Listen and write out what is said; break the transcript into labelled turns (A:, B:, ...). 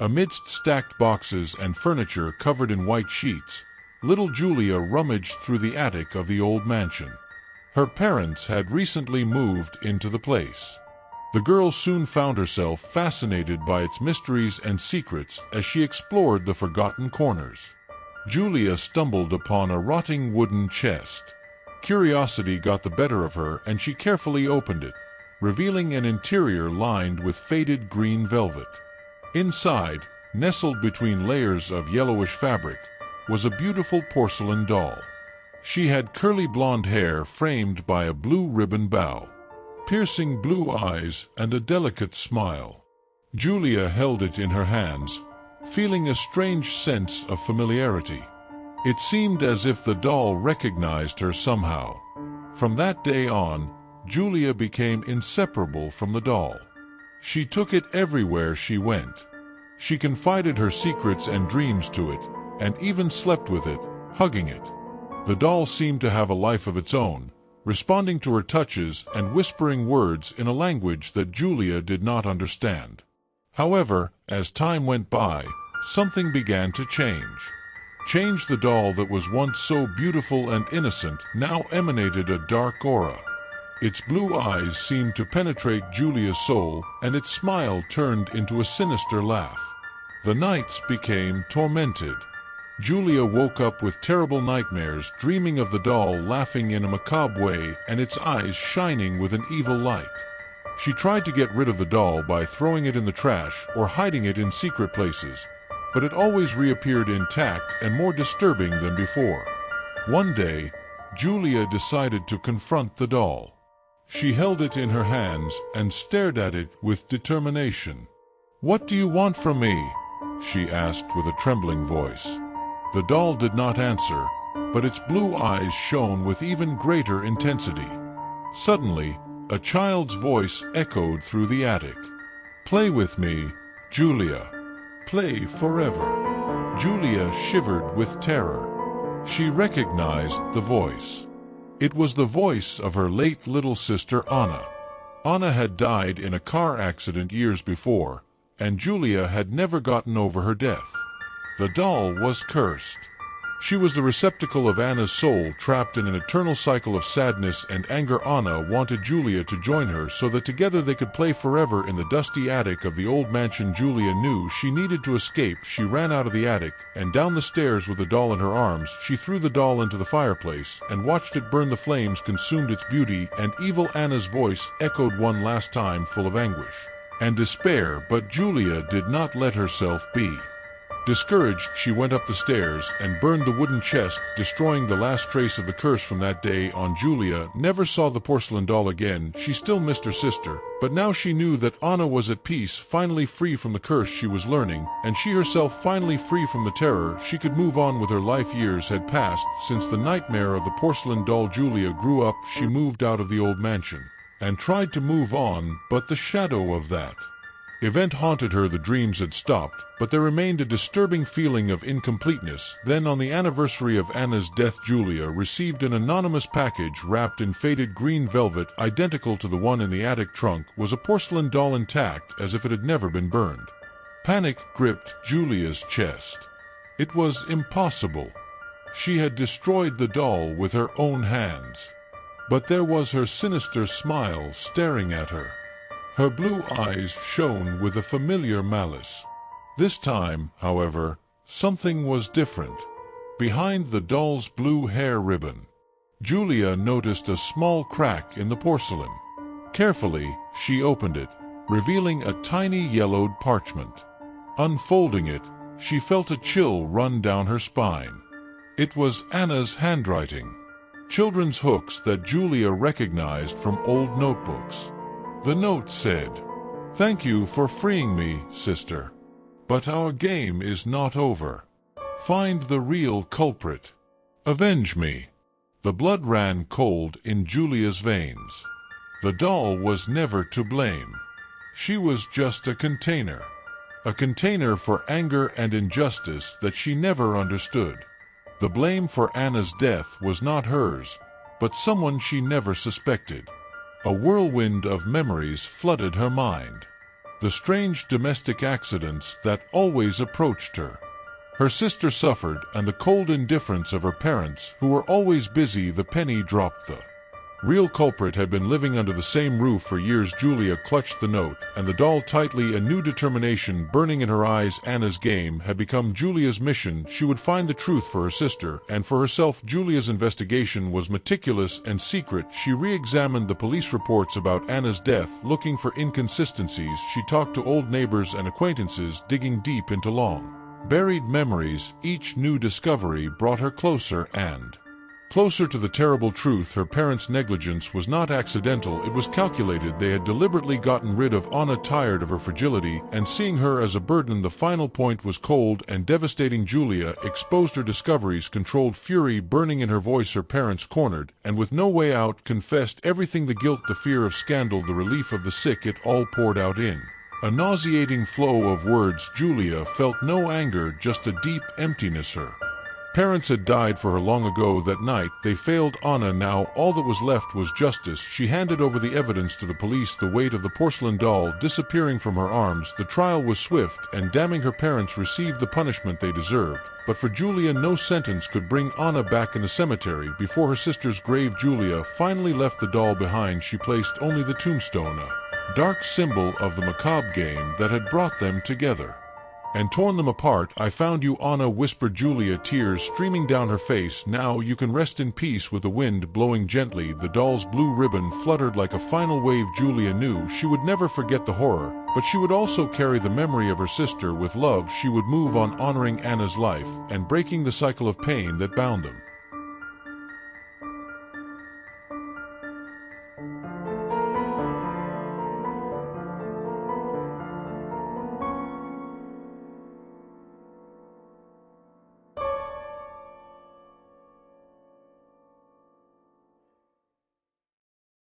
A: Amidst stacked boxes and furniture covered in white sheets, little Julia rummaged through the attic of the old mansion. Her parents had recently moved into the place. The girl soon found herself fascinated by its mysteries and secrets as she explored the forgotten corners. Julia stumbled upon a rotting wooden chest. Curiosity got the better of her and she carefully opened it, revealing an interior lined with faded green velvet. Inside, nestled between layers of yellowish fabric, was a beautiful porcelain doll. She had curly blonde hair framed by a blue ribbon bow, piercing blue eyes and a delicate smile. Julia held it in her hands, feeling a strange sense of familiarity. It seemed as if the doll recognized her somehow. From that day on, Julia became inseparable from the doll. She took it everywhere she went. She confided her secrets and dreams to it, and even slept with it, hugging it. The doll seemed to have a life of its own, responding to her touches and whispering words in a language that Julia did not understand. However, as time went by, something began to change. The doll that was once so beautiful and innocent now emanated a dark aura. Its blue eyes seemed to penetrate Julia's soul, and its smile turned into a sinister laugh. The nights became tormented. Julia woke up with terrible nightmares, dreaming of the doll laughing in a macabre way and its eyes shining with an evil light. She tried to get rid of the doll by throwing it in the trash or hiding it in secret places, but it always reappeared intact and more disturbing than before. One day, Julia decided to confront the doll. She held it in her hands and stared at it with determination. "What do you want from me?" she asked with a trembling voice. The doll did not answer, but its blue eyes shone with even greater intensity. Suddenly, a child's voice echoed through the attic. "Play with me, Julia. Play forever." Julia shivered with terror. She recognized the voice. It was the voice of her late little sister Anna. Anna had died in a car accident years before, and Julia had never gotten over her death. The doll was cursed. She was the receptacle of Anna's soul, trapped in an eternal cycle of sadness and anger. Anna wanted Julia to join her so that together they could play forever in the dusty attic of the old mansion. Julia knew she needed to escape. She ran out of the attic and down the stairs with the doll in her arms. She threw the doll into the fireplace and watched it burn. The flames consumed its beauty, and evil Anna's voice echoed one last time, full of anguish and despair. But Julia did not let herself be. Discouraged, she went up the stairs and burned the wooden chest, destroying the last trace of the curse. From that day on, Julia never saw the porcelain doll again. She still missed her sister, but now she knew that Anna was at peace, finally free from the curse she was learning, and she herself finally free from the terror. She could move on with her life. Years had passed since the nightmare of the porcelain doll. Julia grew up. She moved out of the old mansion and tried to move on, but the shadow of that event haunted her. The dreams had stopped, but there remained a disturbing feeling of incompleteness. Then, on the anniversary of Anna's death, Julia received an anonymous package wrapped in faded green velvet, identical to the one in the attic trunk. Was a porcelain doll intact, as if it had never been burned. Panic gripped Julia's chest. It was impossible. She had destroyed the doll with her own hands. But there was her sinister smile staring at her. Her blue eyes shone with a familiar malice. This time, however, something was different. Behind the doll's blue hair ribbon, Julia noticed a small crack in the porcelain. Carefully, she opened it, revealing a tiny yellowed parchment. Unfolding it, she felt a chill run down her spine. It was Anna's handwriting. Children's hooks that Julia recognized from old notebooks. The note said, "Thank you for freeing me, sister. But our game is not over. Find the real culprit. Avenge me." The blood ran cold in Julia's veins. The doll was never to blame. She was just a container for anger and injustice that she never understood. The blame for Anna's death was not hers, but someone she never suspected. A whirlwind of memories flooded her mind. the strange domestic accidents that always approached her. Her sister suffered, and the cold indifference of her parents, who were always busy, the penny dropped. The real culprit had been living under the same roof for years. Julia clutched the note and the doll tightly, a new determination burning in her eyes. Anna's game had become Julia's mission. She would find the truth for her sister and for herself. Julia's investigation was meticulous and secret. She re-examined the police reports about Anna's death, looking for inconsistencies. She talked to old neighbors and acquaintances, digging deep into long-buried memories. Each new discovery brought her closer and closer to the terrible truth. Her parents' negligence was not accidental, it was calculated. They had deliberately gotten rid of Anna, tired of her fragility and seeing her as a burden. The final point was cold and devastating. Julia exposed her discoveries, controlled fury burning in her voice. Her parents, cornered and with no way out, confessed everything: the guilt, the fear of scandal, the relief of the sick. It all poured out in a nauseating flow of words. Julia felt no anger, just a deep emptiness. Her parents had died for her long ago. That night they failed Anna. Now all that was left was justice. She handed over the evidence to the police, the weight of the porcelain doll disappearing from her arms. The trial was swift and damning. Her parents received the punishment they deserved. But for Julia, no sentence could bring Anna back. In the cemetery before her sister's grave, Julia finally left the doll behind. She placed only the tombstone, a dark symbol of the macabre game that had brought them together and torn them apart. I found you, Anna whispered Julia, tears streaming down her face. Now you can rest in peace with the wind blowing gently. The doll's blue ribbon fluttered like a final wave. Julia knew she would never forget the horror, but she would also carry the memory of her sister with love. She would move on, honoring Anna's life and breaking the cycle of pain that bound them.